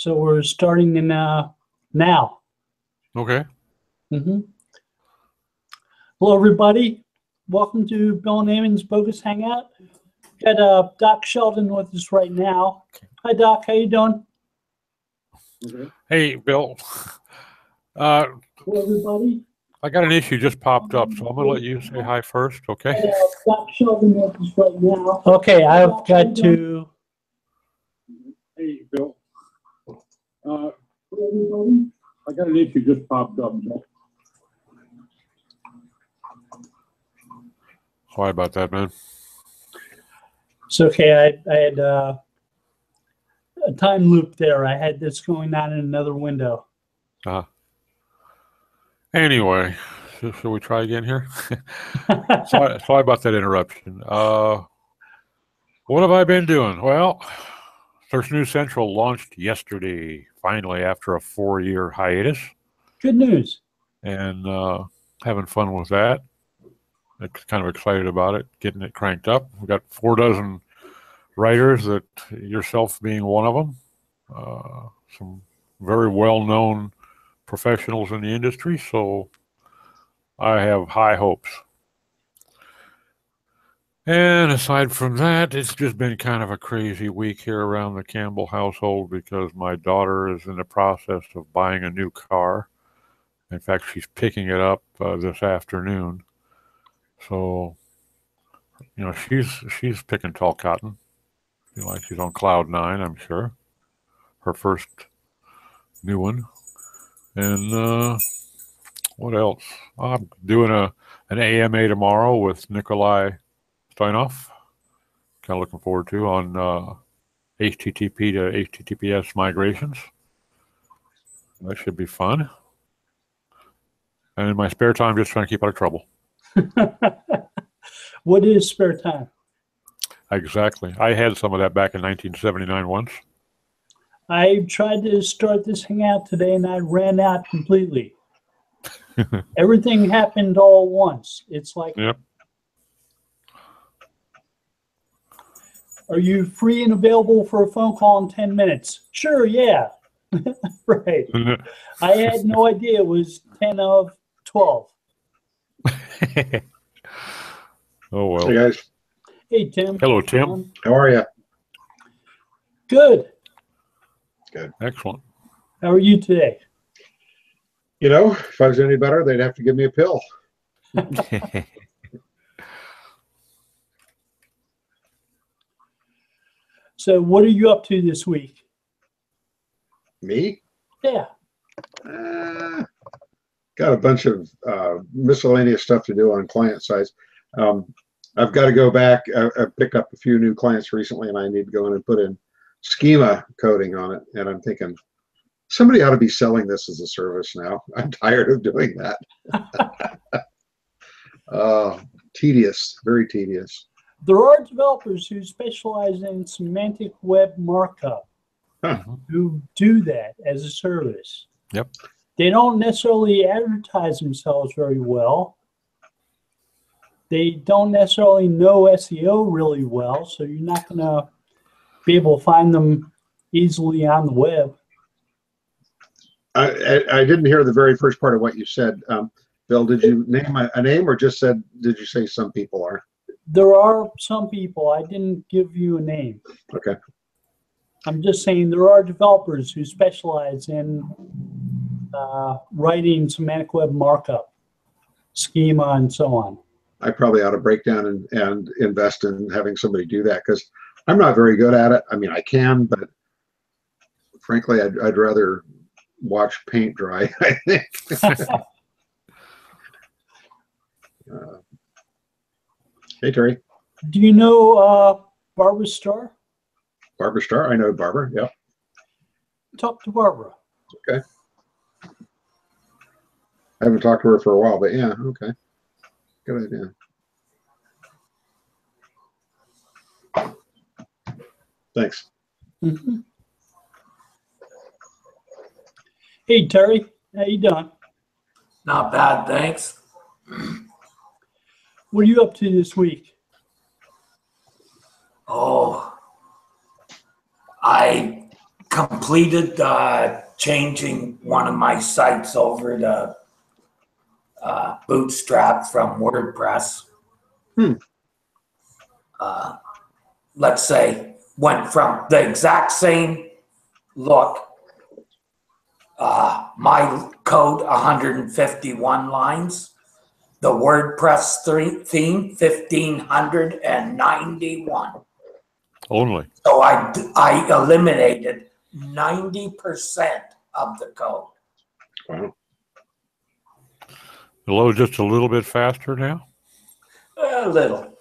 So we're starting in now. Okay. Hello, everybody. Welcome to Bill and Ammon's Bogus Hangout. Got Doc Sheldon with us right now. Hi, Doc. How you doing? Hey, Bill. Hello, everybody. I got an issue just popped up, so I'm going to let you say hi first, okay? Doc Sheldon with us right now. Okay, I've got to... Hey, Bill. Hello, everybody. I got an issue just popped up. Sorry about that, man. It's okay. I had a time loop there. I had this going on in another window. Anyway, shall we try again here? Sorry about that interruption. What have I been doing? Well, Search News Central launched yesterday, finally, after a 4-year hiatus. Good news. And having fun with that. Kind of excited about it, getting it cranked up. We've got 4 dozen writers, that yourself being one of them. Some very well-known professionals in the industry, so I have high hopes. And aside from that, it's just been kind of a crazy week here around the Campbell household because my daughter is in the process of buying a new car. In fact, she's picking it up this afternoon. So, you know, she's picking tall cotton. Like she's on cloud 9, I'm sure. Her first new one. And what else? I'm doing an AMA tomorrow with Nikolai Steinhoff. Kind of looking forward to on HTTP to HTTPS migrations. That should be fun. And in my spare time, just trying to keep out of trouble. What is spare time? Exactly. I had some of that back in 1979 once. I tried to start this hangout today and I ran out completely. Everything happened all at once. It's like, yep. Are you free and available for a phone call in 10 minutes? Sure, yeah. Right. I had no idea it was 10 of 12. Oh, well. Hey, guys. Hey, Tim. Hello, Tim. How are you? Good. Good. Excellent. How are you today? You know, if I was any better, they'd have to give me a pill. So what are you up to this week? Me? Yeah. Got a bunch of miscellaneous stuff to do on client sites. I've got to go back. I picked up a few new clients recently, and I need to go in and put in schema coding on it. And I'm thinking, somebody ought to be selling this as a service now. I'm tired of doing that. Tedious, very tedious. There are developers who specialize in semantic web markup who do that as a service. Yep. They don't necessarily advertise themselves very well. They don't necessarily know SEO really well, so you're not going to be able to find them easily on the web. I didn't hear the very first part of what you said. Bill, did you name a name or just said, did you say some people are? There are some people. I didn't give you a name. Okay. I'm just saying there are developers who specialize in writing semantic web markup, schema, and so on. I probably ought to break down and invest in having somebody do that because I'm not very good at it. I mean, I can, but frankly, I'd rather watch paint dry, I think. Hey, Terry. Do you know Barbara Starr? Barbara Starr? I know Barbara, yeah. Talk to Barbara. Okay. I haven't talked to her for a while, but yeah, okay. Good idea. Thanks. Mm-hmm. Hey, Terry. How you doing? Not bad, thanks. What are you up to this week? Oh, I completed changing one of my sites over to Bootstrap from WordPress. Let's say went from the exact same look. My code 151 lines. The WordPress theme 1591. Only. So I eliminated 90% of the code. Wow. The load just a little bit faster now? A little.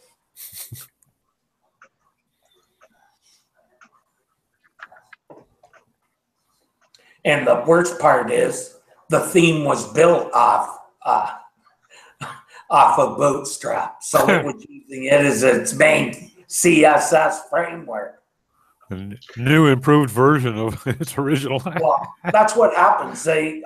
And the worst part is the theme was built off of Bootstrap. So it was using it as its main CSS framework. A new improved version of its original. Well, that's what happens. They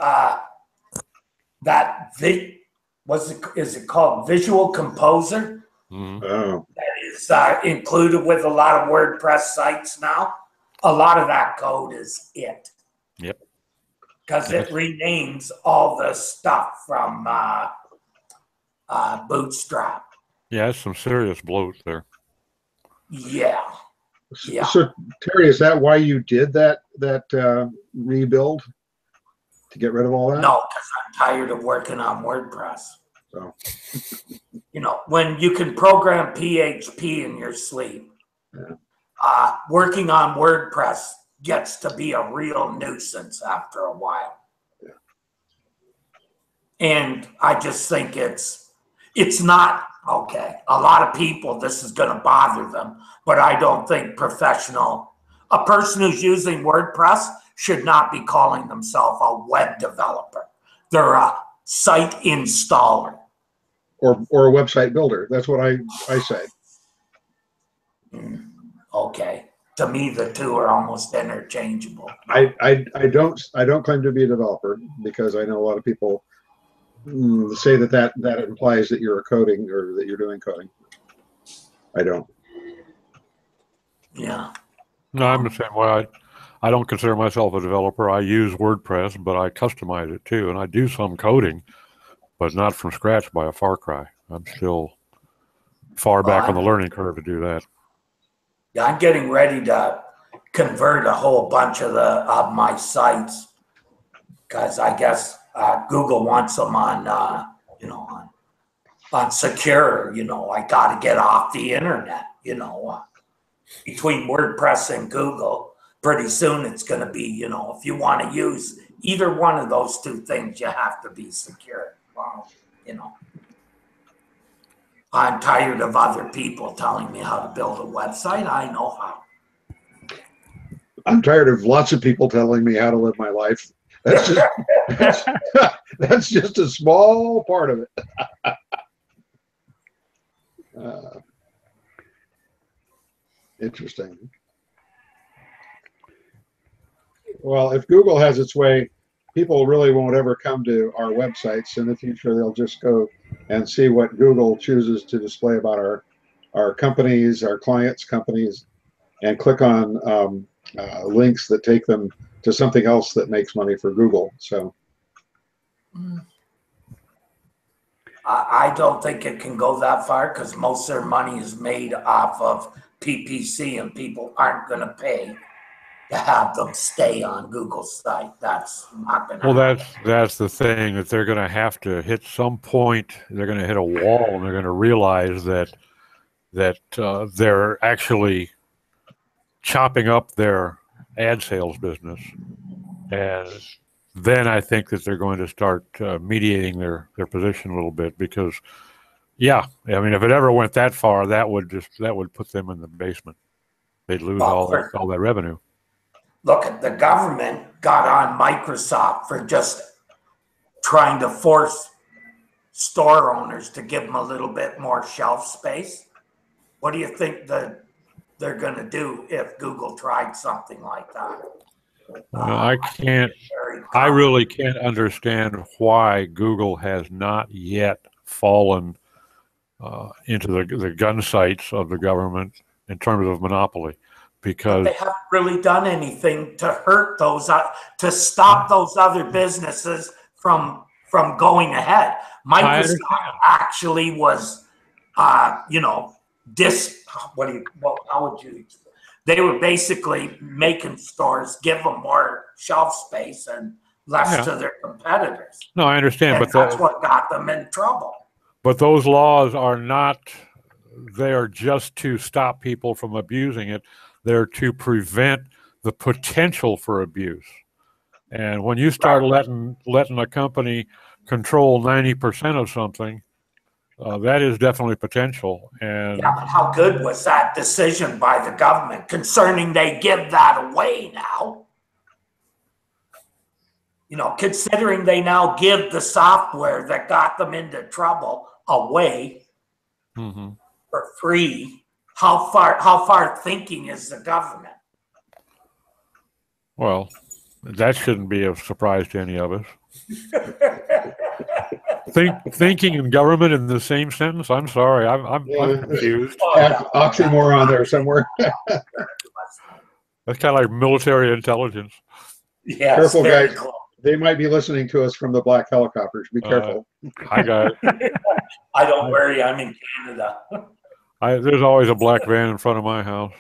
is it called Visual Composer? Mm-hmm. Oh, That is included with a lot of WordPress sites now. A lot of that code is it. Yep. Because it renames all the stuff from Bootstrap. Yeah, that's some serious bloat there. Yeah. Yeah. So Terry, is that why you did that rebuild, to get rid of all that? No, because I'm tired of working on WordPress. So. You know, when you can program PHP in your sleep, working on WordPress gets to be a real nuisance after a while. Yeah. And I just think it's not okay. A lot of people, this is going to bother them, but I don't think a person who's using WordPress should not be calling themselves a web developer. They're a site installer. Or a website builder. That's what I say. Okay. To me, the two are almost interchangeable. I don't claim to be a developer, because I know a lot of people say that implies that you're coding or that you're doing coding. I don't. Yeah. No, I'm the same way. I don't consider myself a developer. I use WordPress, but I customize it too, and I do some coding, but not from scratch by a far cry. I'm still far back on the learning curve to do that. Yeah, I'm getting ready to convert a whole bunch of my sites, because I guess Google wants them on secure. I got to get off the internet. Between WordPress and Google, pretty soon it's going to be, if you want to use either one of those two things, you have to be secure. Well, I'm tired of other people telling me how to build a website. I know how. I'm tired of lots of people telling me how to live my life. That's just a small part of it. Interesting. Well, if Google has its way, people really won't ever come to our websites in the future. They'll just go and see what Google chooses to display about our companies, our clients' companies, and click on links that take them to something else that makes money for Google. So I don't think it can go that far, because most of their money is made off of PPC, and people aren't going to pay to have them stay on Google's site. That's not going to happen. That's the thing, that they're going to have to hit some point. They're going to hit a wall, and they're going to realize that they're actually chopping up their ad sales business, and then I think that they're going to start mediating their position a little bit, because, yeah, I mean, if it ever went that far, that would put them in the basement. They'd lose all that revenue. Look, the government got on Microsoft for just trying to force store owners to give them a little bit more shelf space. What do you think they're going to do if Google tried something like that? I really can't understand why Google has not yet fallen into the gun sights of the government in terms of monopoly. because they haven't really done anything to hurt those, to stop those other businesses from going ahead. Microsoft actually was, how would you? They were basically making stores give them more shelf space and less to their competitors. No, I understand, And but that's what got them in trouble. But those laws are not. They are just to stop people from abusing it. They're to prevent the potential for abuse. And when you start letting a company control 90% of something, that is definitely potential. And yeah, but how good was that decision by the government concerning they give that away now? Considering they now give the software that got them into trouble away for free, how far thinking is the government? Well, that shouldn't be a surprise to any of us. Thinking and government in the same sentence? I'm sorry, I'm confused. Oxymoron there somewhere. That's kind of like military intelligence. Yeah, careful, guys. Close. They might be listening to us from the black helicopters. Be careful. Hi, guys. I don't worry. I'm in Canada. There's always a black van in front of my house.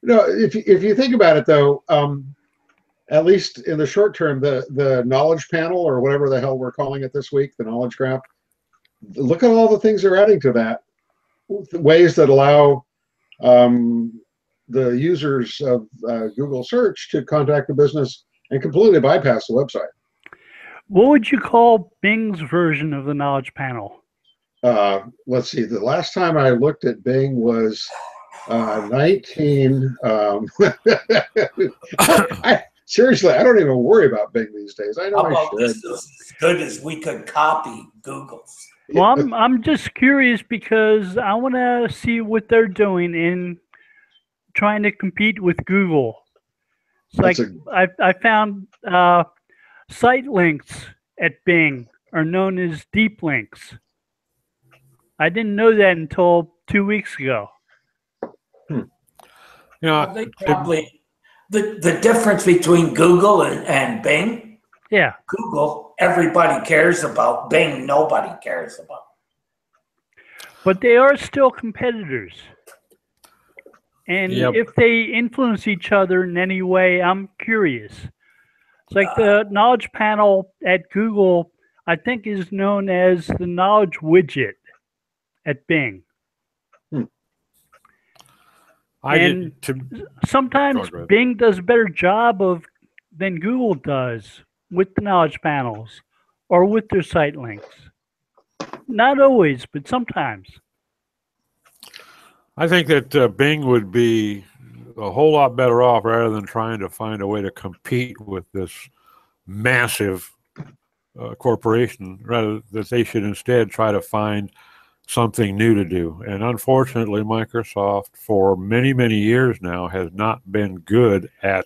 If you think about it, though, at least in the short term, the knowledge panel, or whatever the hell we're calling it this week, the knowledge graph, look at all the things they're adding to that. Ways that allow the users of Google search to contact the business and completely bypass the website. What would you call Bing's version of the knowledge panel? Let's see. The last time I looked at Bing was 19. Seriously, I don't even worry about Bing these days. I know I should. This is as good as we could copy Google's. Well, I'm just curious because I want to see what they're doing in trying to compete with Google. It's like I found site links at Bing are known as deep links. I didn't know that until 2 weeks ago. I think probably the difference between Google and Bing. Yeah. Google, everybody cares about. Bing, nobody cares about. But they are still competitors. And if they influence each other in any way, I'm curious. It's like the knowledge panel at Google, I think, is known as the knowledge widget at Bing. Sometimes Bing does a better job than Google does with the knowledge panels or with their site links. Not always, but sometimes. I think that Bing would be a whole lot better off rather than trying to find a way to compete with this massive corporation, rather that they should instead try to find something new to do. And unfortunately, Microsoft for many, many years now has not been good at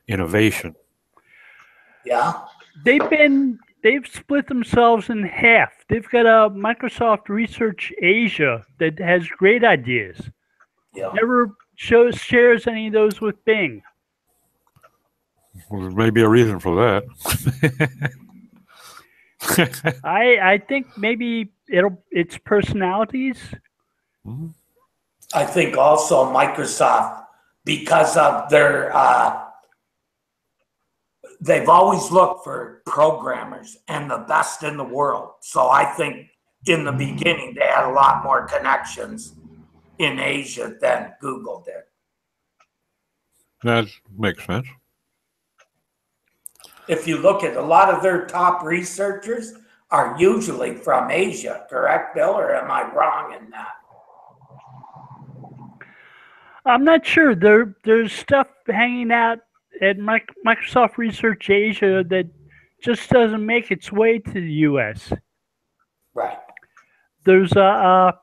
innovation. Yeah. They've split themselves in half. They've got a Microsoft Research Asia that has great ideas. Yeah. Never shares any of those with Bing. Well, there may be a reason for that. I think maybe it's personalities. I think also Microsoft, because of their they've always looked for programmers and the best in the world. So I think in the beginning they had a lot more connections in Asia than Google did. That makes sense. If you look at a lot of their top researchers are usually from Asia, correct, Bill, or am I wrong in that? I'm not sure. There's stuff hanging out at Microsoft Research Asia that just doesn't make its way to the U.S. Right. There's a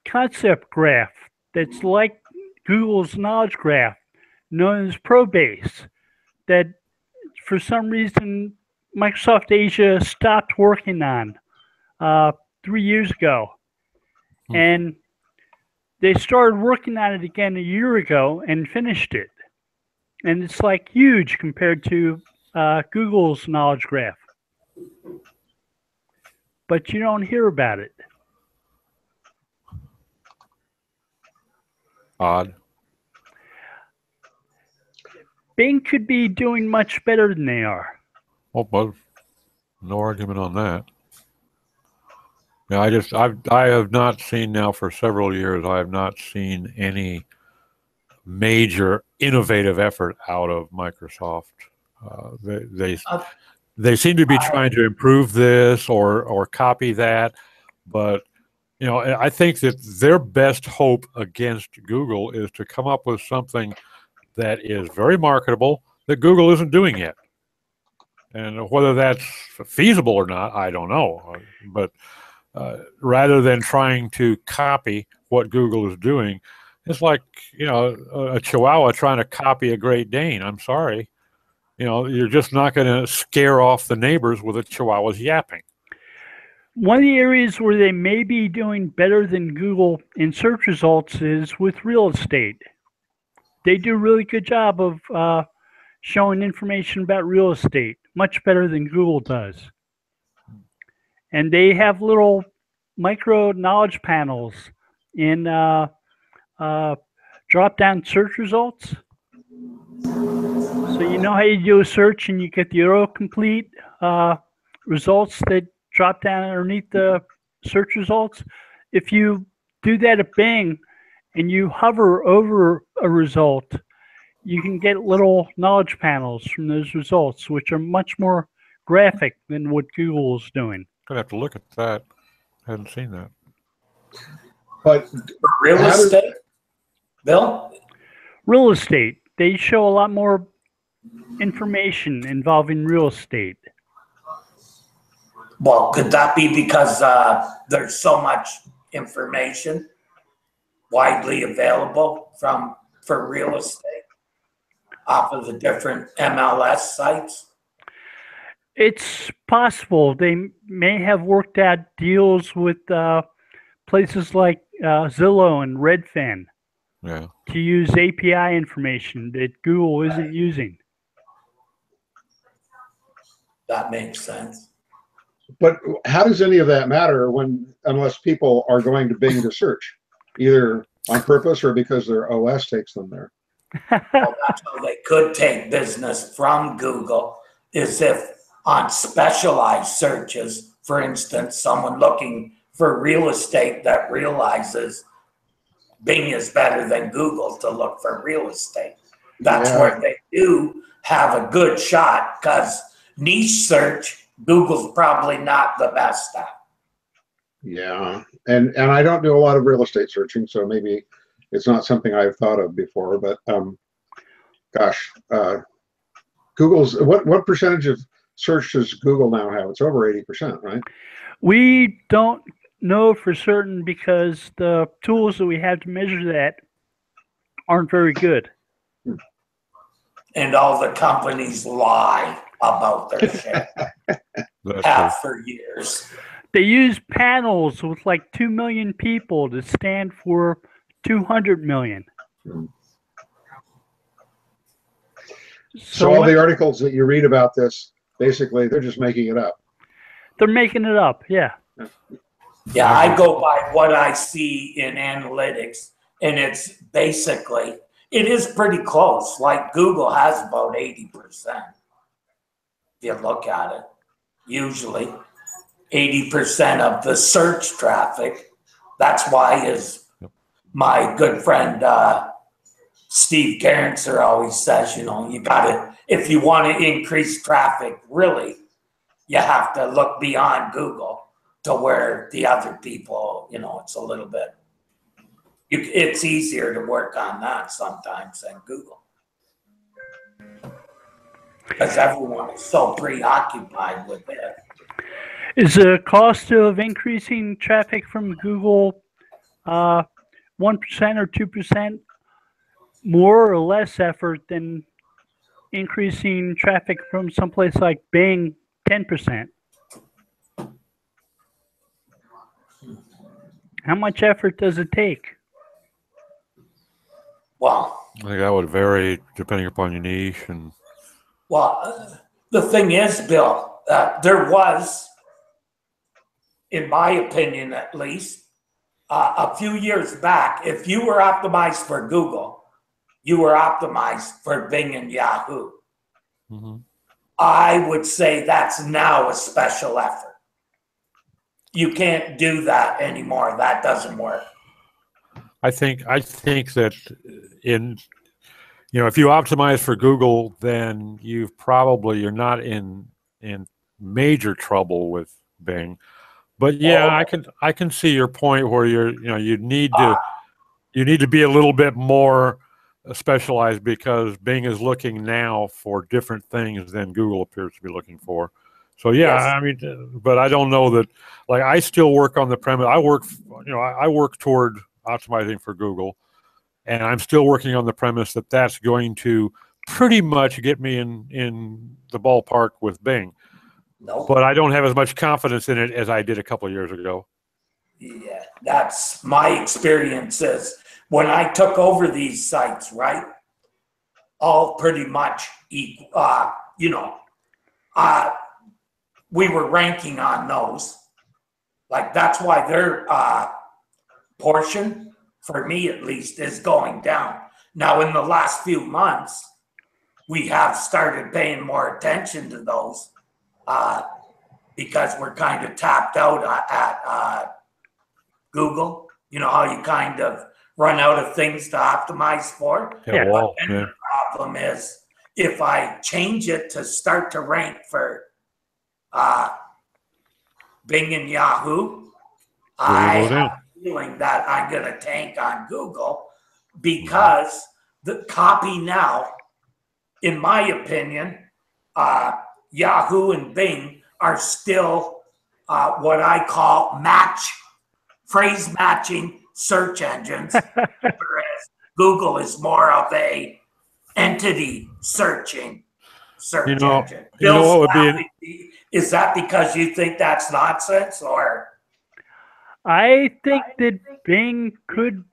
concept graph that's like Google's knowledge graph, known as Probase, that for some reason Microsoft Asia stopped working on. 3 years ago. And they started working on it again a year ago and finished it. And it's like huge compared to Google's knowledge graph. But you don't hear about it. Odd. Bing could be doing much better than they are. Oh, well, no argument on that. Yeah, I have not seen now for several years. I have not seen any major innovative effort out of Microsoft. They seem to be trying to improve this or copy that, but I think that their best hope against Google is to come up with something that is very marketable that Google isn't doing yet. And whether that's feasible or not, I don't know. But rather than trying to copy what Google is doing, it's like, a Chihuahua trying to copy a Great Dane. I'm sorry. You're just not going to scare off the neighbors with a Chihuahua's yapping. One of the areas where they may be doing better than Google in search results is with real estate. They do a really good job of showing information about real estate, much better than Google does. And they have little micro knowledge panels in drop-down search results. So you know how you do a search and you get the autocomplete results that drop down underneath the search results? If you do that at Bing and you hover over a result, you can get little knowledge panels from those results, which are much more graphic than what Google is doing. Gonna have to look at that. I hadn't seen that. But real estate, Bill? Real estate, they show a lot more information involving real estate. Well, could that be because there's so much information widely available for real estate off of the different MLS sites? It's possible. They may have worked out deals with places like Zillow and Redfin to use API information that Google isn't using. That makes sense. But how does any of that matter unless people are going to Bing to search, either on purpose or because their OS takes them there? Well, that's how they could take business from Google, is if on specialized searches, for instance, someone looking for real estate that realizes Bing is better than Google to look for real estate. That's where they do have a good shot, because niche search, Google's probably not the best at. Yeah, and I don't do a lot of real estate searching, so maybe it's not something I've thought of before. But gosh, Google's what percentage of search does Google now have? It's over 80%, right? We don't know for certain because the tools that we have to measure that aren't very good. And all the companies lie about their shit. Have for years. They use panels with like 2 million people to stand for 200 million. So all the articles that you read about this, basically, they're just making it up. They're making it up, yeah. Yeah, I go by what I see in analytics, and it's basically, it is pretty close. Like Google has about 80%. If you look at it, usually 80% of the search traffic. That's why my good friend Steve Garrentzer always says, you gotta, if you want to increase traffic, really, you have to look beyond Google to where the other people, it's a little bit, it's easier to work on that sometimes than Google. Because everyone is so preoccupied with it. Is the cost of increasing traffic from Google 1% or 2% more or less effort than increasing traffic from someplace like Bing 10%? How much effort does it take? Well, I think that would vary depending upon your niche and. well, the thing is, Bill, there was, in my opinion at least, a few years back, if you were optimized for Google, you were optimized for Bing and Yahoo. Mm-hmm. I would say that's now a special effort. You can't do that anymore. That doesn't work. I think that if you optimize for Google, then you're not in major trouble with Bing. But yeah, I can see your point where you need to be a little bit more specialized because Bing is looking now for different things than Google appears to be looking for. So yeah, yes. I mean, but I don't know that. Like, I still work on the premise. I work toward optimizing for Google, and I'm still working on the premise that that's going to pretty much get me in the ballpark with Bing. Nope. But I don't have as much confidence in it as I did a couple of years ago. Yeah, that's my experiences. When I took over these sites, right, all pretty much equal, we were ranking on those. Like, that's why their portion, for me at least, is going down. Now, in the last few months, we have started paying more attention to those because we're kind of tapped out at Google. You know how you kind of run out of things to optimize for? Yeah, well, and the problem is, if I change it to start to rank for Bing and Yahoo, I have a feeling that I'm going to tank on Google because the copy now, in my opinion, Yahoo and Bing are still what I call phrase matching search engines, whereas Google is more of a entity searching search engine. Is that because you think that's nonsense, or? I think that Bing could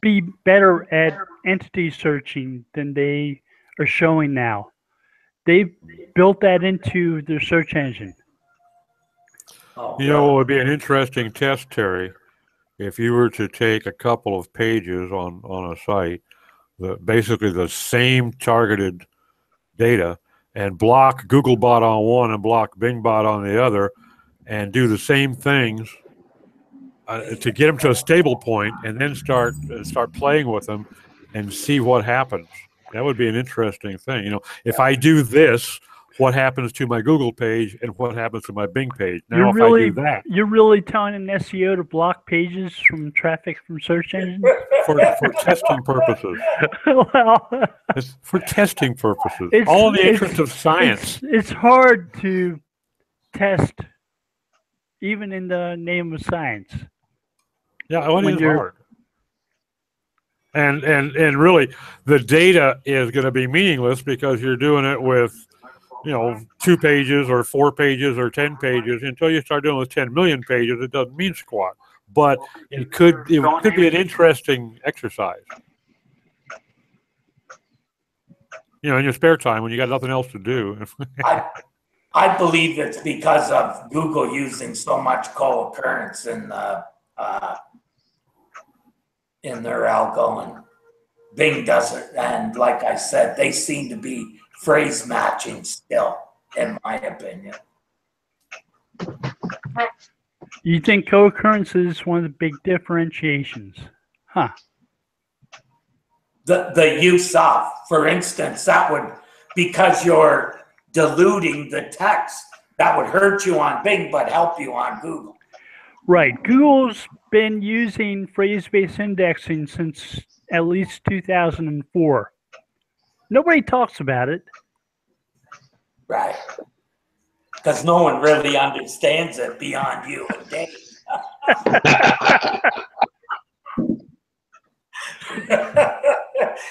be better at entity searching than they are showing now. They've built that into their search engine. You know what would be an interesting test, Terry, if you were to take a couple of pages on a site, basically the same targeted data, and block Googlebot on one and block BingBot on the other, and do the same things to get them to a stable point, and then start playing with them and see what happens. That would be an interesting thing. If I do this, what happens to my Google page and what happens to my Bing page? Now, I do that. You're really telling an SEO to block pages from traffic from search engines? For testing purposes. Well, it's for testing purposes. All in the interest of science. It's hard to test, even in the name of science. Yeah, it is hard. And really, the data is going to be meaningless because you're doing it with 2 pages or 4 pages or 10 pages. Until you start doing with 10 million pages, it doesn't mean squat. But it could be an interesting exercise. In your spare time when you got nothing else to do. I believe it's because of Google using so much co-occurrence in their algo, and Bing doesn't. And like I said, they seem to be phrase matching still, in my opinion. You think co-occurrence is one of the big differentiations? Huh. The use of, for instance, that would, because you're diluting the text, that would hurt you on Bing but help you on Google. Right. Google's been using phrase-based indexing since at least 2004. Nobody talks about it. Right. Because no one really understands it beyond you and Dave.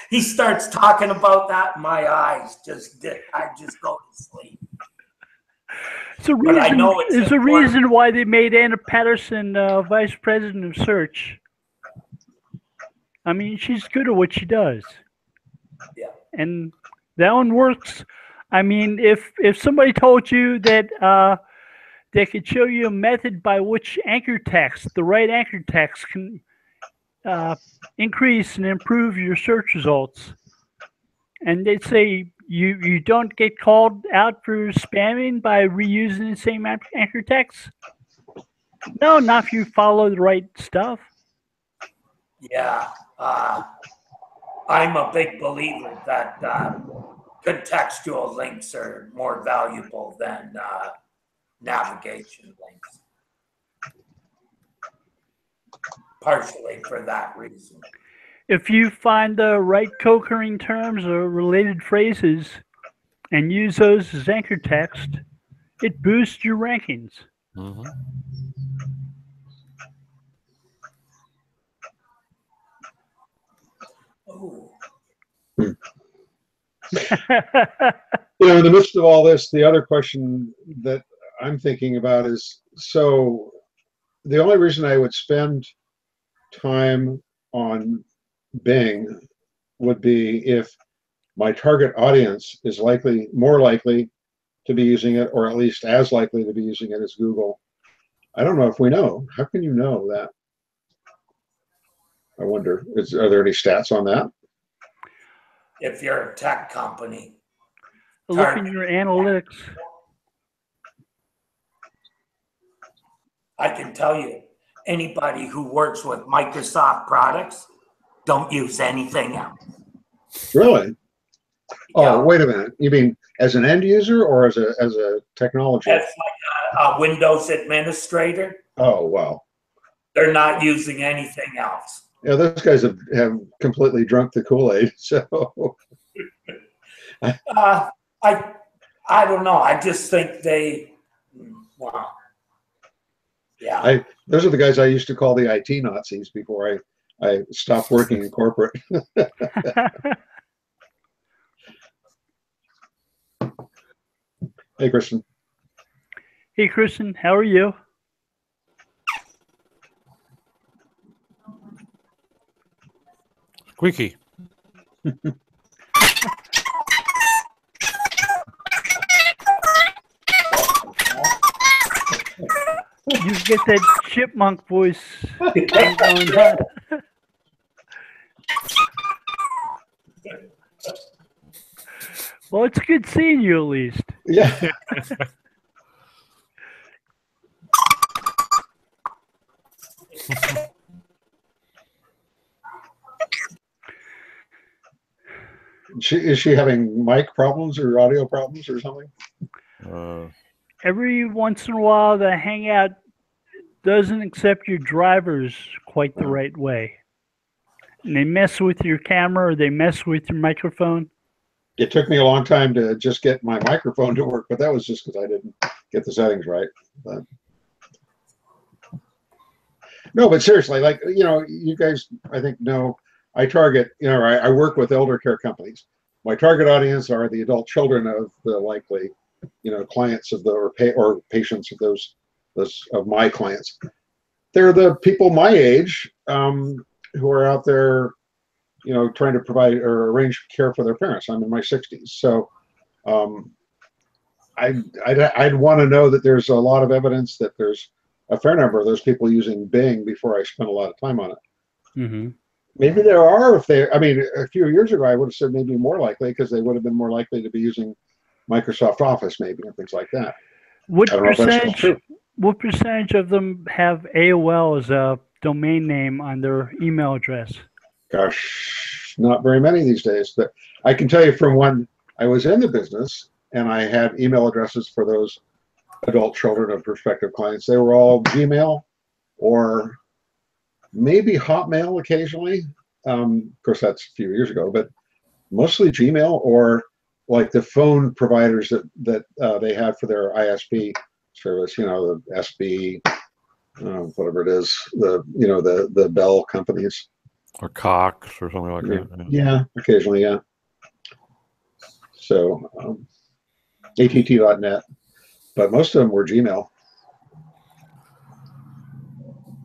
He starts talking about that, my eyes I just go to sleep. a But I reason. know it's There's a important. reason why they made Anna Patterson vice president of search. I mean, she's good at what she does. Yeah. And that one works. I mean, if somebody told you that they could show you a method by which anchor text, the right anchor text, can increase and improve your search results, and they'd say you don't get called out for spamming by reusing the same anchor text. No, not if you follow the right stuff. Yeah. I'm a big believer that contextual links are more valuable than navigation links. Partially for that reason. If you find the right co-occurring terms or related phrases and use those as anchor text, it boosts your rankings. Mm-hmm. Oh. You know, in the midst of all this, the other question that I'm thinking about is, so the only reason I would spend time on Bing would be if my target audience is more likely to be using it, or at least as likely to be using it as Google. I don't know if we know. How can you know that? I wonder, are there any stats on that? If you're a tech company. Look in your analytics. I can tell you, anybody who works with Microsoft products don't use anything else. Really? Oh, Yeah. wait a minute. You mean as an end user or as a technology? As like a Windows administrator, Oh, wow. they're not using anything else. Yeah, those guys have completely drunk the Kool-Aid. So I don't know. I just think wow. Yeah. Those are the guys I used to call the IT Nazis before I stopped working in corporate. Hey, Kristen. Hey, Kristen, how are you? Squeaky. You get that chipmunk voice going on. Well, it's good seeing you at least. Yeah. Is she having mic problems or audio problems or something? Every once in a while, the Hangout doesn't accept your drivers quite the right way. And they mess with your camera or they mess with your microphone. It took me a long time to just get my microphone to work, but that was just because I didn't get the settings right. But no, but seriously, like, you know, you guys, I think, know, I target, you know, I work with elder care companies. My target audience are the adult children of the likely, you know, clients of the, or patients of those of my clients. They're the people my age who are out there, you know, trying to provide or arrange care for their parents. I'm in my 60s. So I'd want to know that there's a lot of evidence that there's a fair number of those people using Bing before I spend a lot of time on it. Mm-hmm. Maybe there are, I mean, a few years ago, I would have said maybe more likely because they would have been more likely to be using Microsoft Office maybe and things like that. What percentage of them have AOL as a domain name on their email address? Gosh, not very many these days. But I can tell you from when I was in the business and I had email addresses for those adult children of prospective clients, they were all Gmail or maybe Hotmail occasionally. Of course, that's a few years ago, but mostly Gmail or like the phone providers that they had for their ISP service, you know, the SB, whatever it is, the Bell companies. Or Cox or something like that. Yeah, occasionally, yeah. So, att.net. but most of them were Gmail.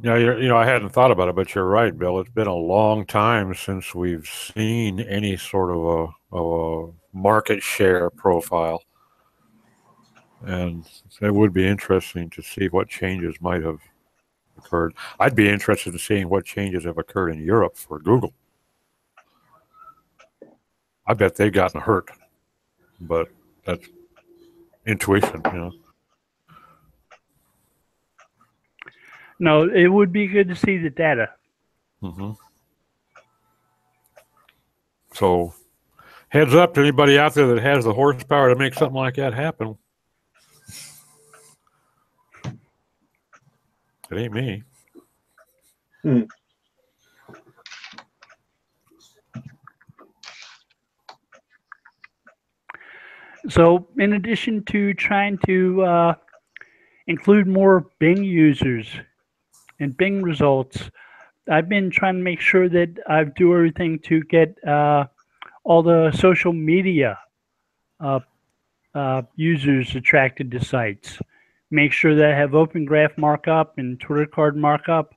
Yeah, I hadn't thought about it, but you're right, Bill. It's been a long time since we've seen any sort of a market share profile, and it would be interesting to see what changes might have occurred. I'd be interested in seeing what changes have occurred in Europe for Google. I bet they've gotten hurt, but that's intuition, No, it would be good to see the data. Mm-hmm. So, heads up to anybody out there that has the horsepower to make something like that happen. It ain't me. So, in addition to trying to include more Bing users and Bing results, I've been trying to make sure that I do everything to get all the social media users attracted to sites. Make sure that I have Open Graph markup and Twitter card markup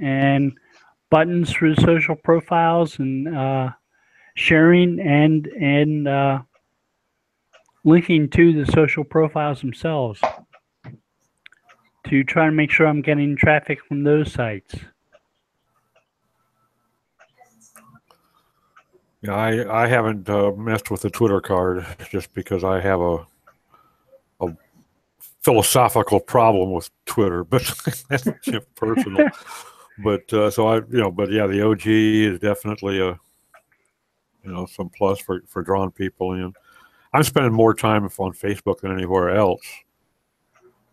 and buttons for the social profiles and sharing and linking to the social profiles themselves to try to make sure I'm getting traffic from those sites. Yeah, I haven't messed with the Twitter card just because I have a philosophical problem with Twitter, but that's personal. But but yeah, the OG is definitely a some plus for drawing people in. I'm spending more time on Facebook than anywhere else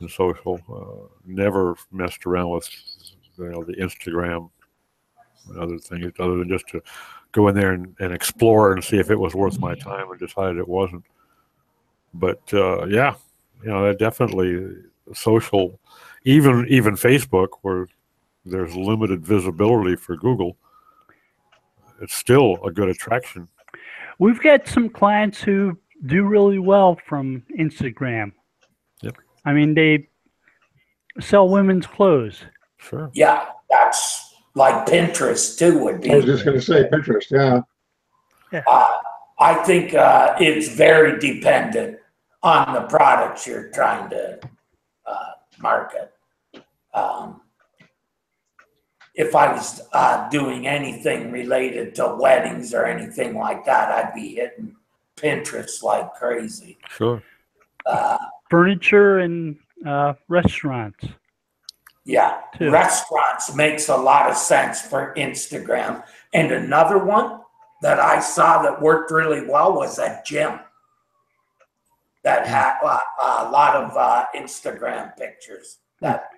in social. Never messed around with the Instagram and other things, other than just to go in there and explore and see if it was worth my time, and decided it wasn't. But yeah, definitely social, even Facebook, where there's limited visibility for Google, it's still a good attraction. We've got some clients who do really well from Instagram. Yep. I mean, they sell women's clothes. Sure. Yeah, that's like Pinterest too would be. I was just going to say Pinterest, yeah. I think it's very dependent on the products you're trying to market. If I was doing anything related to weddings or anything like that, I'd be hitting Pinterest like crazy. Sure. Furniture and restaurants. Yeah, too. Restaurants makes a lot of sense for Instagram. And another one that I saw that worked really well was a gym that had a lot of Instagram pictures. That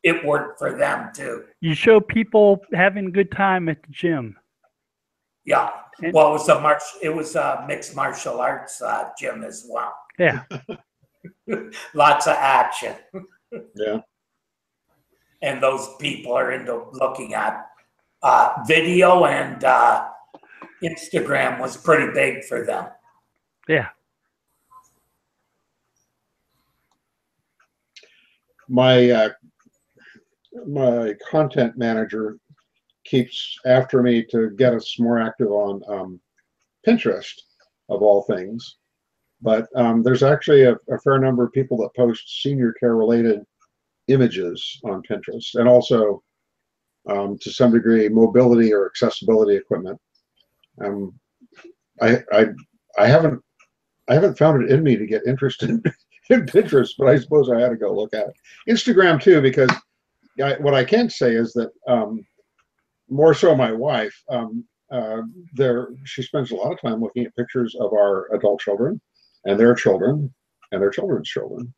it worked for them too. You show people having a good time at the gym. Yeah. Well, it was a mixed martial arts gym as well. Yeah. Lots of action. Yeah. And those people are into looking at video, and Instagram was pretty big for them. Yeah. My content manager keeps after me to get us more active on Pinterest, of all things. But there's actually a fair number of people that post senior care related images on Pinterest, and also to some degree mobility or accessibility equipment. I haven't found it in me to get interested in Pinterest, but I suppose I had to go look at it. Instagram too, because what I can say is that more so my wife, she spends a lot of time looking at pictures of our adult children and their children and their children's children.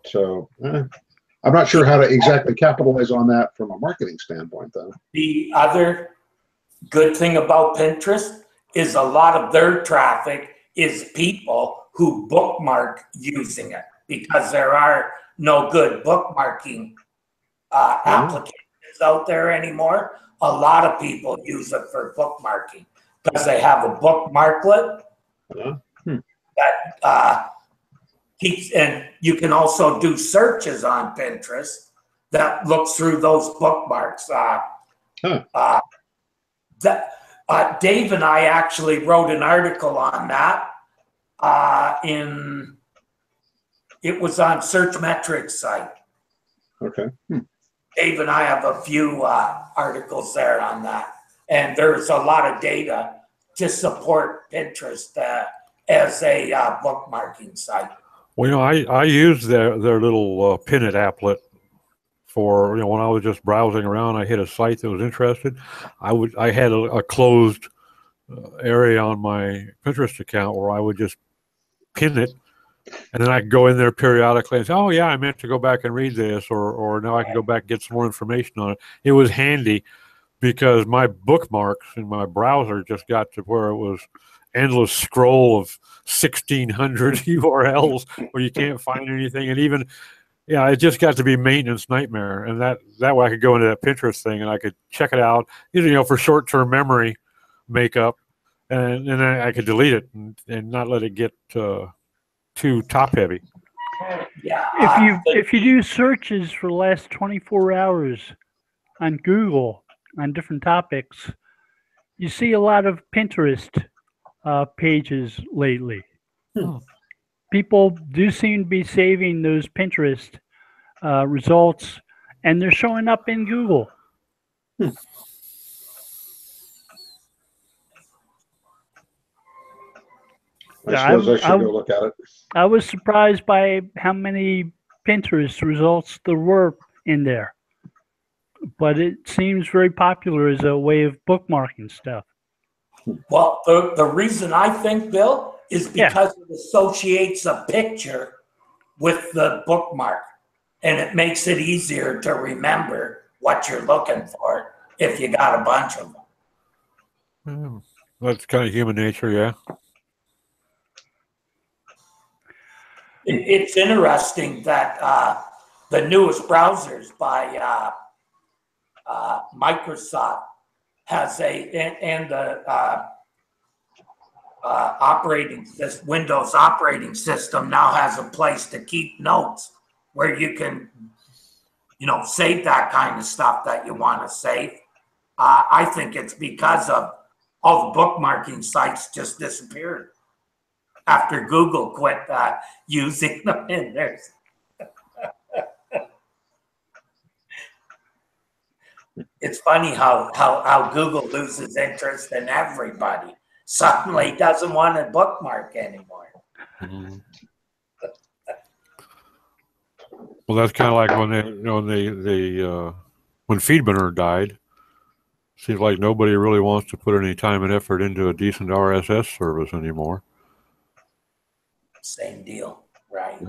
So I'm not sure how to exactly capitalize on that from a marketing standpoint, though. The other good thing about Pinterest is a lot of their traffic is people who bookmark using it, because there are no good bookmarking applications out there anymore. A lot of people use it for bookmarking because they have a bookmarklet that And you can also do searches on Pinterest that looks through those bookmarks. Dave and I actually wrote an article on that. It was on Searchmetrics site. Okay. Dave and I have a few articles there on that, and there's a lot of data to support Pinterest as a bookmarking site. Well, you know, I used their little pin it applet for, you know, when I was just browsing around, I hit a site that was interested. I had a closed area on my Pinterest account where I would just pin it, and then I could go in there periodically and say, oh yeah, I meant to go back and read this, or now I can go back and get some more information on it. It was handy because my bookmarks in my browser just got to where it was endless scroll of 1,600 URLs where you can't find anything. And even, yeah, it just got to be maintenance nightmare. And that way I could go into that Pinterest thing and I could check it out, you know, for short-term memory makeup, and then I could delete it and not let it get too top-heavy. Yeah. If you do searches for the last 24 hours on Google on different topics, you see a lot of Pinterest pages lately. People do seem to be saving those Pinterest results, and they're showing up in Google. I suppose I should go look at it. I was surprised by how many Pinterest results there were in there, but it seems very popular as a way of bookmarking stuff. Well, the reason I think, Bill, is because it associates a picture with the bookmark, and it makes it easier to remember what you're looking for if you got a bunch of them. That's kind of human nature, yeah. It's interesting that the newest browsers by Microsoft has Windows operating system now has a place to keep notes where you can, you know, save that kind of stuff that you want to save. I think it's because of all the bookmarking sites just disappeared after Google quit using them in there. It's funny how Google loses interest in everybody. Suddenly doesn't want to bookmark anymore. Mm-hmm. Well, that's kind of like when when Feedburner died. Seems like nobody really wants to put any time and effort into a decent RSS service anymore. Same deal, right?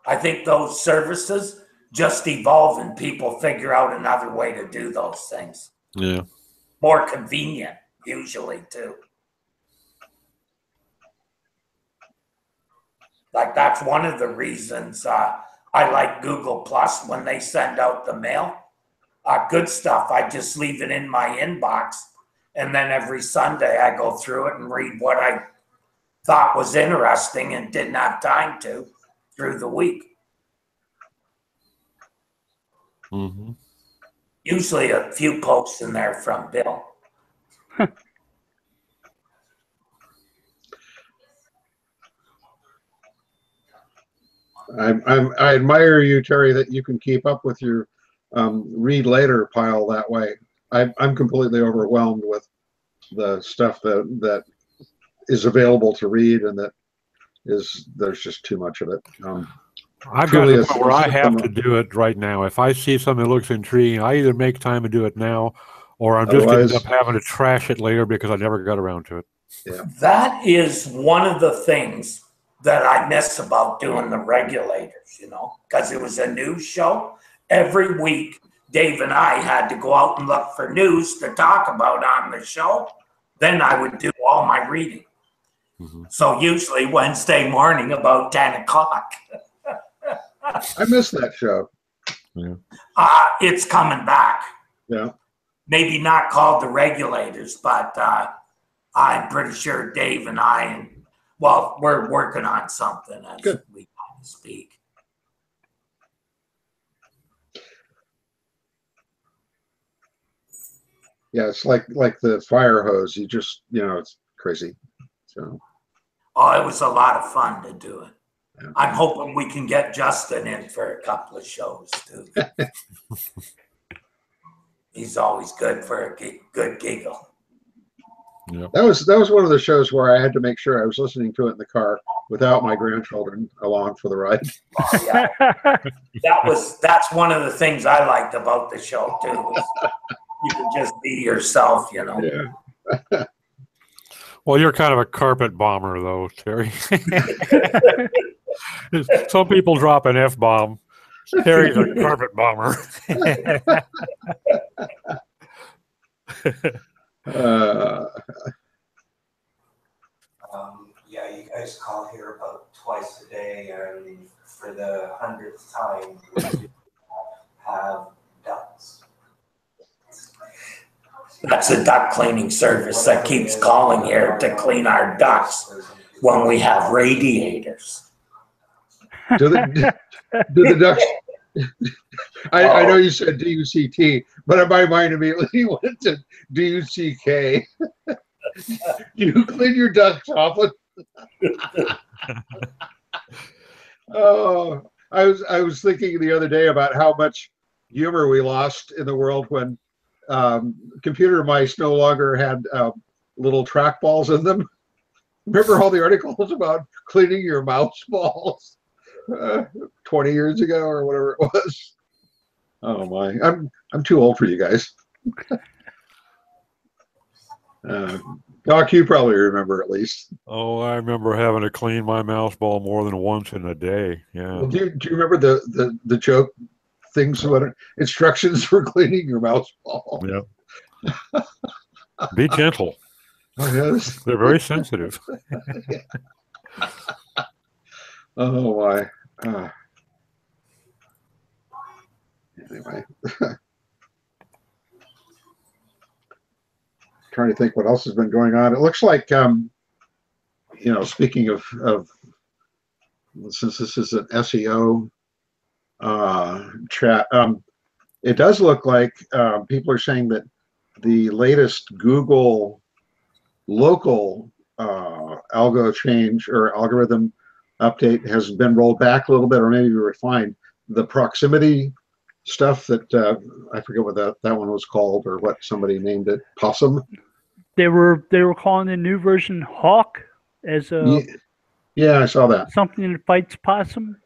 I think those services just evolve and people figure out another way to do those things. Yeah. More convenient, usually, too. Like, that's one of the reasons I like Google Plus when they send out the mail. Good stuff, I just leave it in my inbox. And then every Sunday I go through it and read what I thought was interesting and didn't have time to through the week. Mm-hmm. Usually a few posts in there from Bill. I admire you, Terry, that you can keep up with your read later pile that way. I'm completely overwhelmed with the stuff that is available to read, and there's just too much of it. I've got to the point where I have to do it right now. If I see something that looks intriguing, I either make time to do it now, or I'm just going to end up having to trash it later because I never got around to it. Yeah. That is one of the things that I miss about doing the Regulators, you know, because it was a news show. Every week, Dave and I had to go out and look for news to talk about on the show. Then I would do all my reading. Mm-hmm. So usually Wednesday morning about 10 o'clock. I miss that show. Yeah. It's coming back. Yeah. Maybe not called the Regulators, but I'm pretty sure Dave and I and Well, we're working on something as Good. we kind of speak. Yeah, it's like the fire hose. You just, it's crazy. So. Oh, it was a lot of fun to do it. Yeah. I'm hoping we can get Justin in for a couple of shows too. He's always good for a good giggle. Yep. That was one of the shows where I had to make sure I was listening to it in the car without my grandchildren along for the ride. Oh, yeah. That's one of the things I liked about the show too. Is you can just be yourself, Yeah. Well, you're kind of a carpet bomber, though, Terry. Some people drop an F-bomb. Terry's a carpet bomber. Yeah, you guys call here about twice a day, and for the 100th time, we have ducks. That's a duck cleaning service that keeps calling here to clean our ducts when we have radiators. Do the ducks? I know you said DUCT, but my mind immediately went to DUCK. You clean your ducks often? Oh, I was thinking the other day about how much humor we lost in the world when computer mice no longer had little trackballs in them. Remember all the articles about cleaning your mouse balls 20 years ago or whatever it was? Oh my, I'm too old for you guys. Doc, you probably remember at least. Oh, I remember having to clean my mouse ball more than once in a day. Yeah. Well, do you remember the joke things, what instructions for cleaning your mouse ball? Yeah. Be gentle. Oh, yes. They're very sensitive. Oh my. Anyway. Trying to think what else has been going on. It looks like speaking of since this is an SEO chat, it does look like people are saying that the latest Google local algo change or algorithm update has been rolled back a little bit, or maybe refined. The proximity stuff that I forget what that one was called, or what somebody named it, Possum. They were calling the new version Hawk as a yeah, I saw that. Something that fights possum.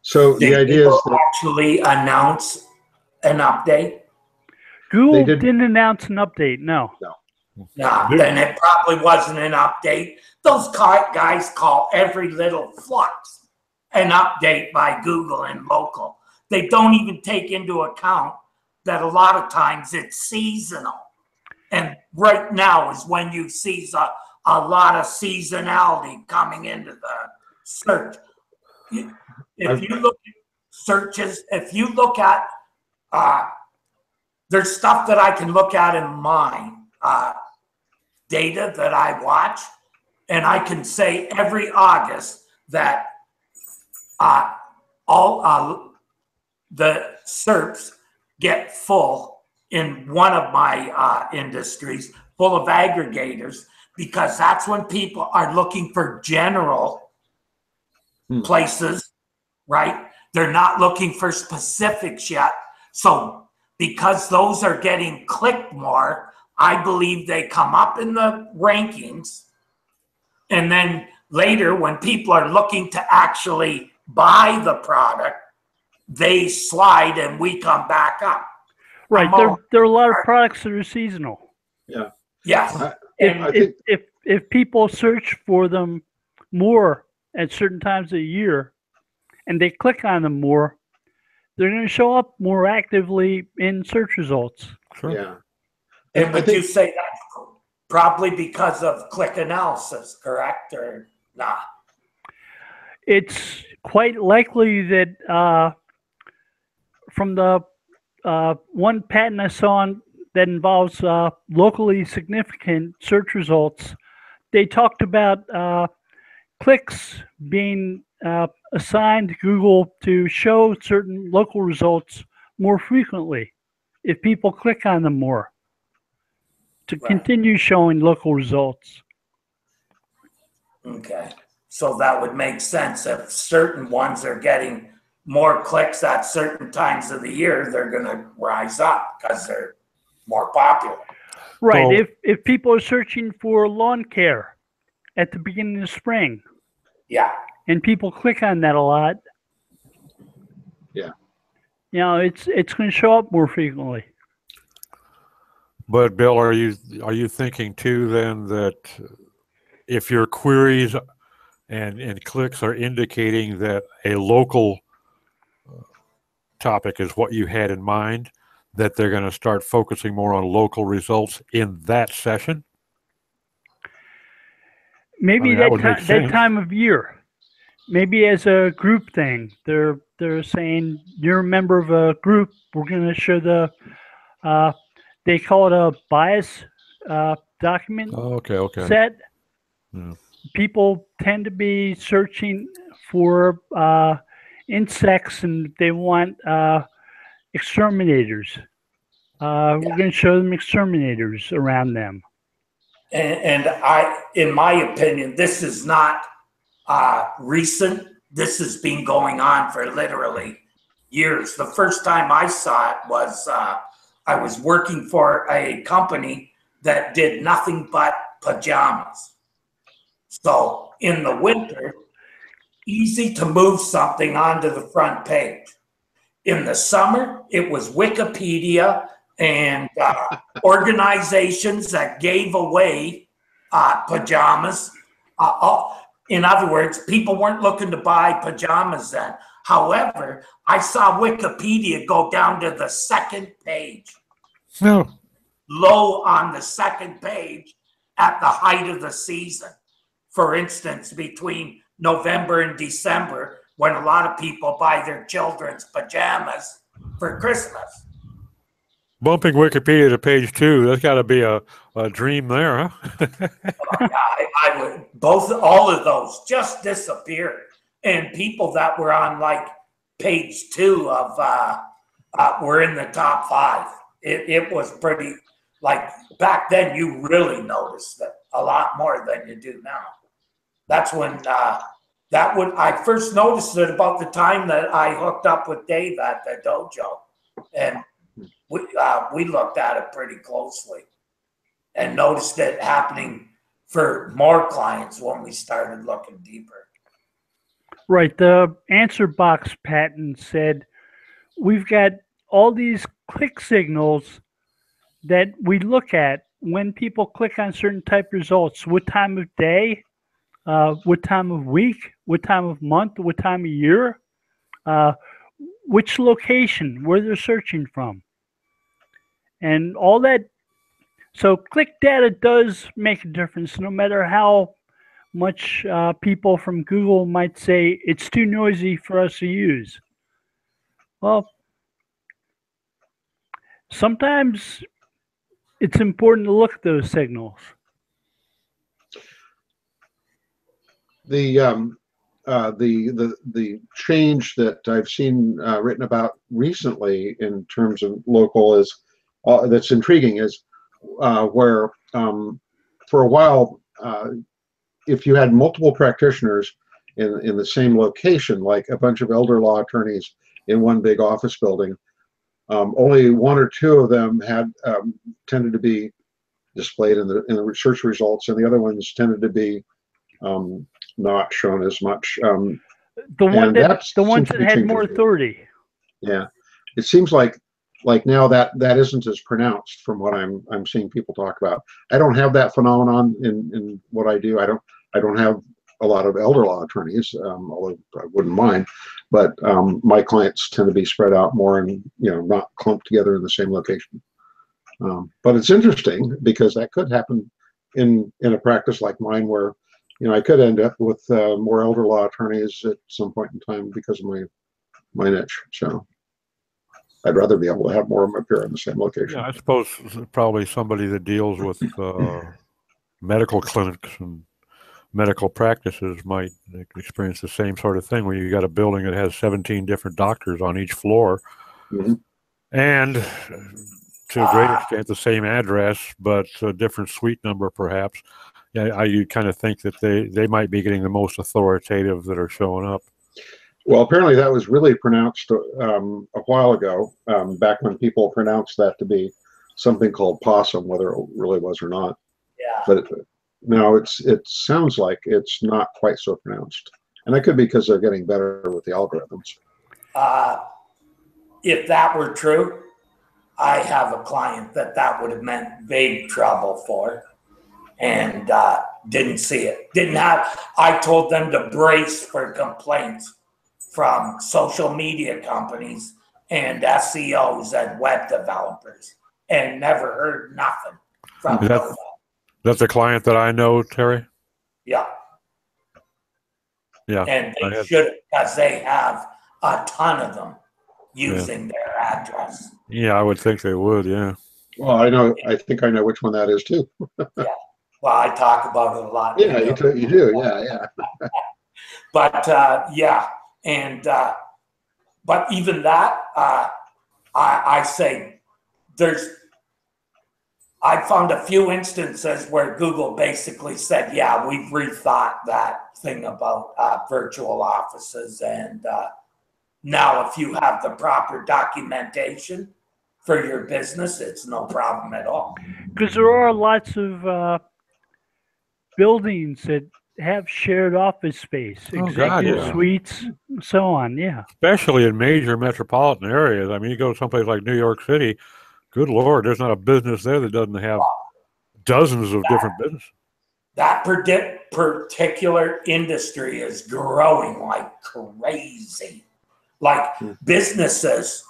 So the idea is that actually announce an update. Google didn't announce an update. No. Nah, then it probably wasn't an update. Those guys call every little flux an update by Google and local. They don't even take into account that a lot of times it's seasonal. And right now is when you see a lot of seasonality coming into the search. If you look at searches, if you look at, there's stuff that I can look at in mine, data that I watch, and I can say every August that all the SERPs get full in one of my industries, full of aggregators, because that's when people are looking for general places, right? They're not looking for specifics yet. So because those are getting clicked more, I believe they come up in the rankings. And then later, when people are looking to actually buy the product, they slide and we come back up. Right. There are a lot of products that are seasonal. Yeah. Yes. If people search for them more at certain times of the year and they click on them more, they're going to show up more actively in search results. Sure. Yeah. And would you say that's probably because of click analysis, correct, or not? It's quite likely that from the one patent I saw that involves locally significant search results, they talked about clicks being assigned to Google to show certain local results more frequently if people click on them more, to continue showing local results. Okay. So that would make sense. If certain ones are getting more clicks at certain times of the year, they're going to rise up because they're more popular. Right. So- If people are searching for lawn care at the beginning of spring, Yeah. and people click on that a lot, Yeah. you know, it's going to show up more frequently. But Bill, are you thinking too then that if your queries and clicks are indicating that a local topic is what you had in mind, that they're going to start focusing more on local results in that session? Maybe that would make that sense. time of year, maybe as a group thing, they're saying you're a member of a group. We're going to show the they call it a bias document Okay. set. Yeah. People tend to be searching for insects, and they want exterminators. We're going to show them exterminators around them. And in my opinion, this is not recent. This has been going on for literally years. The first time I saw it was I was working for a company that did nothing but pajamas. So in the winter, easy to move something onto the front page. In the summer, it was Wikipedia and organizations that gave away pajamas. In other words, people weren't looking to buy pajamas then. However, I saw Wikipedia go down to the second page. No. Low on the second page at the height of the season. For instance, between November and December, when a lot of people buy their children's pajamas for Christmas. Bumping Wikipedia to page 2, that's got to be a dream there, huh? I would all of those just disappeared, and people that were on like page 2 of were in the top 5. It was pretty, like, back then you really noticed it a lot more than you do now. That's when I first noticed it about the time that I hooked up with Dave at the dojo, and we looked at it pretty closely and noticed it happening for more clients when we started looking deeper. Right. The answer box patent said we've got all these click signals that we look at when people click on certain type results. What time of day, what time of week, what time of month, what time of year, which location, where they're searching from. And all that. So click data does make a difference, no matter how much people from Google might say it's too noisy for us to use. Well, sometimes it's important to look at those signals. The change that I've seen written about recently in terms of local is that's intriguing is where for a while if you had multiple practitioners in the same location, like a bunch of elder law attorneys in one big office building, only 1 or 2 of them had tended to be displayed in the research results, and the other ones tended to be not shown as much. The ones that had more authority. Yeah, it seems like now that isn't as pronounced from what I'm seeing people talk about. I don't have that phenomenon in what I do. I don't have a lot of elder law attorneys, although I wouldn't mind. But my clients tend to be spread out more and not clumped together in the same location. But it's interesting because that could happen in a practice like mine, where I could end up with more elder law attorneys at some point in time because of my niche. So I'd rather be able to have more of them appear in the same location. Yeah, I suppose probably somebody that deals with medical clinics and medical practices might experience the same sort of thing, where you got a building that has 17 different doctors on each floor, and to a great extent the same address, but a different suite number, perhaps. Yeah, you kind of think that they might be getting the most authoritative that are showing up. Well, apparently that was really pronounced a while ago, back when people pronounced that to be something called possum, whether it really was or not. Yeah. But now it sounds like it's not quite so pronounced, and that could be because they're getting better with the algorithms. If that were true, I have a client that would have meant big trouble for, and didn't see it. I told them to brace for complaints from social media companies and SEOs and web developers, and never heard nothing from them. That's a client that I know, Terry? Yeah. Yeah. And they should, because they have a ton of them using their address. Yeah, I would think they would, yeah. Well, I think I know which one that is too. Yeah. Well, I talk about it a lot. Yeah, you do. Yeah. But yeah, and but even that, I say I found a few instances where Google basically said, yeah, we've rethought that thing about virtual offices, and now if you have the proper documentation for your business, it's no problem at all. Because there are lots of buildings that have shared office space, executive suites, so on. Yeah, especially in major metropolitan areas. I mean, you go someplace like New York City. Good Lord, there's not a business there that doesn't have dozens of different businesses. That particular industry is growing like crazy. Like businesses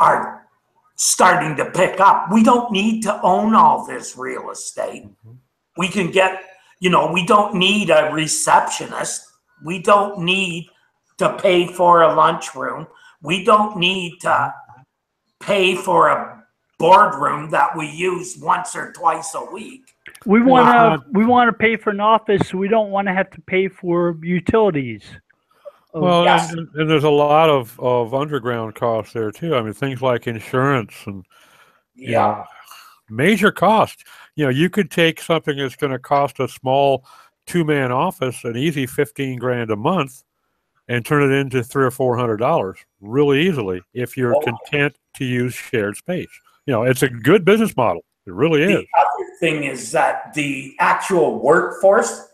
are starting to pick up. We don't need to own all this real estate. We can get, we don't need a receptionist. We don't need to pay for a lunchroom. We don't need to pay for a boardroom that we use once or twice a week. We want to pay for an office. So we don't want to have to pay for utilities. Well, and there's a lot of underground costs there too. I mean, things like insurance and major costs. You could take something that's going to cost a small 2-man office an easy $15,000 a month and turn it into $300 or $400 really easily if you're content to use shared space. It's a good business model. It really is. The other thing is that the actual workforce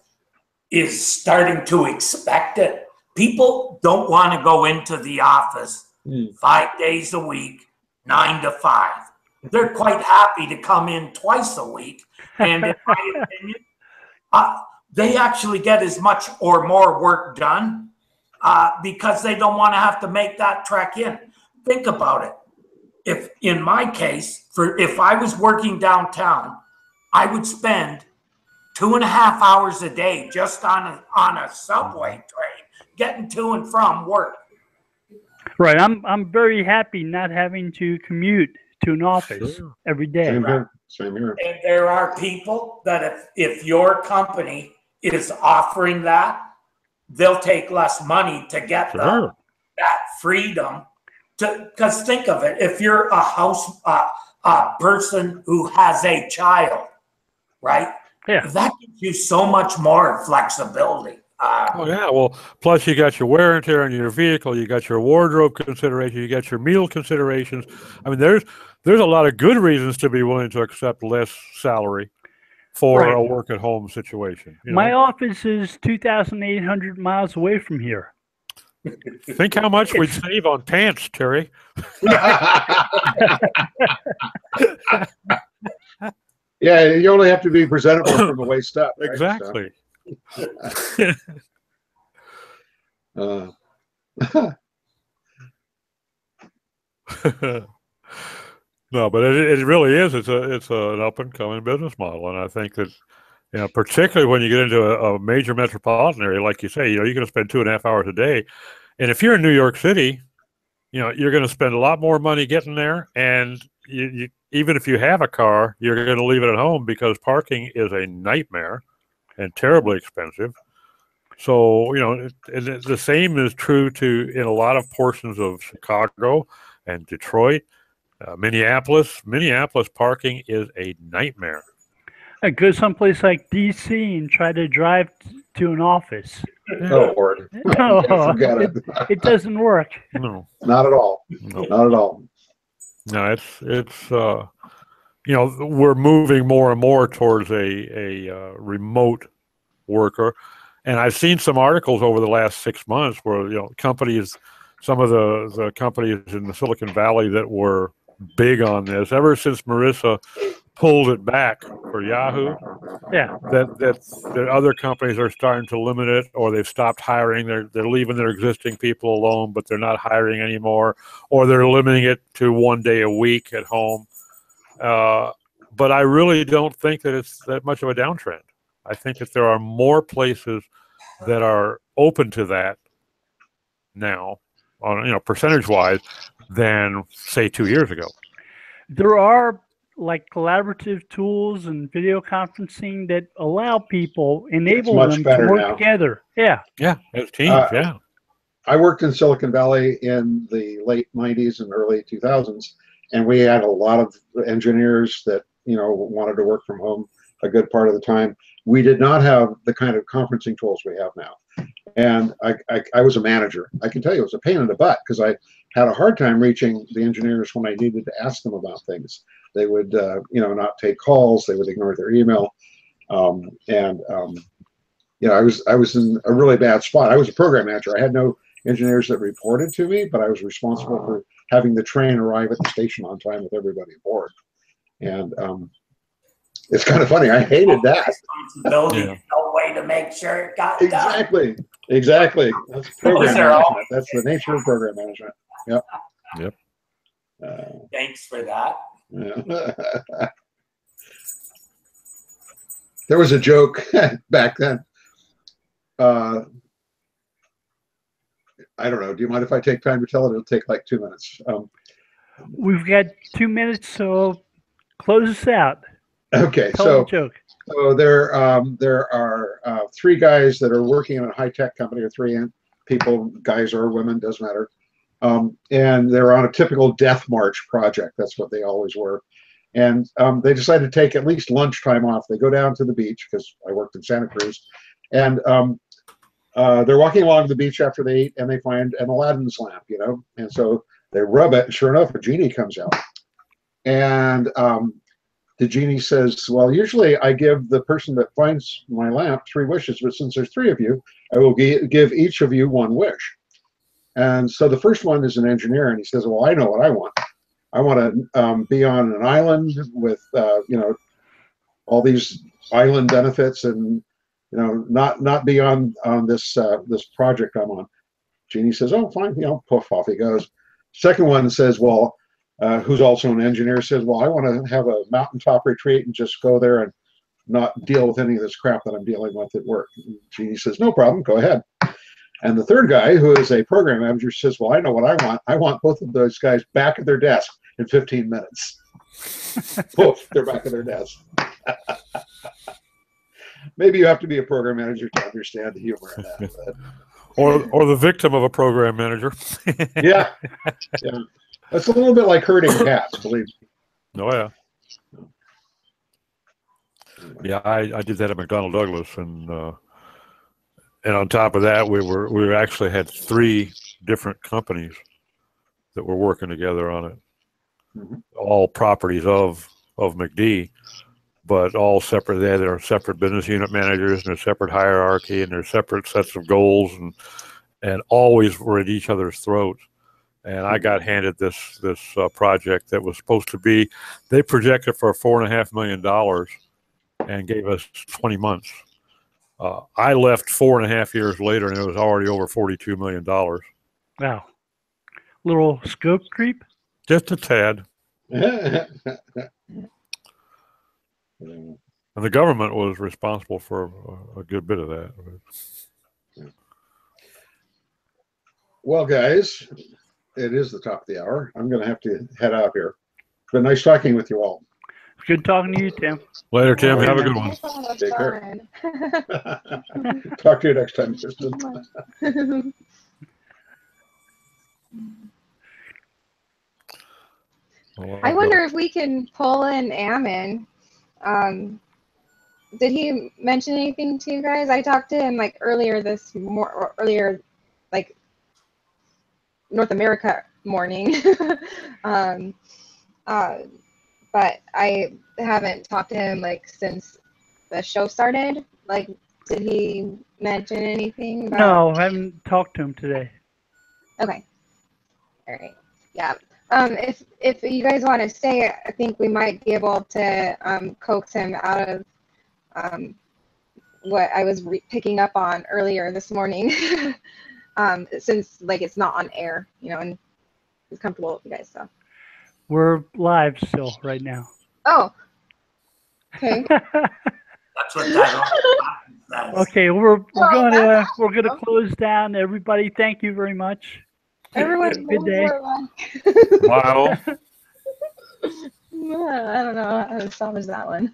is starting to expect it. People don't want to go into the office 5 days a week, 9 to 5. They're quite happy to come in twice a week. And in my opinion, they actually get as much or more work done because they don't want to have to make that trek in. Think about it. If in my case, if I was working downtown, I would spend 2.5 hours a day just on a subway train getting to and from work. Right. I'm very happy not having to commute to an office every day. Same here. And there are people that if your company is offering that, they'll take less money to get that freedom. Because think of it, if you're a person who has a child, right? Yeah. That gives you so much more flexibility. Well, plus you got your wear and tear on your vehicle, you got your wardrobe consideration, you got your meal considerations. I mean, there's a lot of good reasons to be willing to accept less salary for a work-at-home situation. My office is 2,800 miles away from here. Think how much we'd save on pants, Terry. Yeah, you only have to be presentable from the waist up. Right? Exactly. No, but it really is. It's an up and coming business model, and I think that particularly when you get into a major metropolitan area, like you say, you're going to spend 2.5 hours a day, and if you're in New York City, you're going to spend a lot more money getting there, and you even if you have a car, you're going to leave it at home because parking is a nightmare. and terribly expensive. So, the same is true in a lot of portions of Chicago and Detroit, Minneapolis. Minneapolis parking is a nightmare. I go someplace like DC and try to drive to an office. Oh, Lord. Forget it. It doesn't work. No, Not at all. no, Not at all. no. It's we're moving more and more towards a remote worker. And I've seen some articles over the last 6 months where, companies, some of the companies in the Silicon Valley that were big on this, ever since Marissa pulled it back for Yahoo, Yeah. that other companies are starting to limit it, or they've stopped hiring. They're leaving their existing people alone, but they're not hiring anymore, or they're limiting it to 1 day a week at home. But I really don't think that it's that much of a downtrend. I think that there are more places that are open to that now, on percentage-wise, than say 2 years ago. There are like collaborative tools and video conferencing that allow people, enable much them to better work now. together. Yeah. Yeah, as teams. Yeah. I worked in Silicon Valley in the late 90s and early 2000s, and we had a lot of engineers that, wanted to work from home a good part of the time. We did not have the kind of conferencing tools we have now. And I was a manager. I can tell you it was a pain in the butt because I had a hard time reaching the engineers when I needed to ask them about things. They would, not take calls. They would ignore their email. I was in a really bad spot. I was a program manager. I had no engineers that reported to me, but I was responsible for having the train arrive at the station on time with everybody aboard. And it's kind of funny. I hated that. Responsibility, no way to make sure it got done. Exactly. That's program management. That's the nature of program management. Yep. Thanks for that. Yeah. There was a joke back then. I don't know. Do you mind if I take time to tell it? It'll take like 2 minutes. We've got 2 minutes, so close us out. Okay, Tell the joke. So there are 3 guys that are working in a high-tech company, or 3 people, guys or women, doesn't matter. And they're on a typical death march project. That's what they always were. And they decided to take at least lunchtime off. They go down to the beach, because I worked in Santa Cruz. And they're walking along the beach after they eat, and they find an Aladdin's lamp, And so they rub it, and sure enough, a genie comes out. And the genie says, well, usually I give the person that finds my lamp 3 wishes, but since there's 3 of you, I will give each of you 1 wish. And so the first one is an engineer, and he says, well, I know what I want. I want to be on an island with, all these island benefits, and not be on this project I'm on. Genie says, oh, fine, poof, off he goes. Second one says, well, who's also an engineer, says, well, I want to have a mountaintop retreat and just go there and not deal with any of this crap that I'm dealing with at work. And Genie says, no problem, go ahead. And the third guy, who is a program manager, says, well, I know what I want. I want both of those guys back at their desk in 15 minutes. Poof, they're back at their desk. Maybe you have to be a program manager to understand the humor in that. But. Or the victim of a program manager. Yeah. It's a little bit like herding cats, believe me. Oh, yeah. Yeah, I did that at McDonnell Douglas, and on top of that, we actually had 3 different companies that were working together on it. Mm-hmm. All properties of McD, but all separate. They had their separate business unit managers and their separate hierarchy and their separate sets of goals, and always were at each other's throats. And I got handed this project that was supposed to be. They projected for $4.5 million and gave us 20 months. I left 4.5 years later, and it was already over $42 million. Wow. Little scope creep? Just a tad. And the government was responsible for a good bit of that. Well, guys, it is the top of the hour. I'm going to have to head out here. It's been nice talking with you all. Good talking to you, Tim. Later, Tim. Have a good one. Take care. Talk to you next time, Kristen. I wonder if we can pull in Ammon. Did he mention anything to you guys? I talked to him like earlier like North America morning. But I haven't talked to him like since the show started. Like, did he mention anything about? No, I haven't talked to him today. Okay. All right. Yeah. If you guys want to stay, I think we might be able to coax him out of what I was picking up on earlier this morning. Since like it's not on air, you know, and it's comfortable with you guys. So We're live still right now. oh, okay. That's what that says. Okay, we're gonna close down. Everybody, thank you very much. Everyone, Good day. Wow. I don't know how to salvage that one.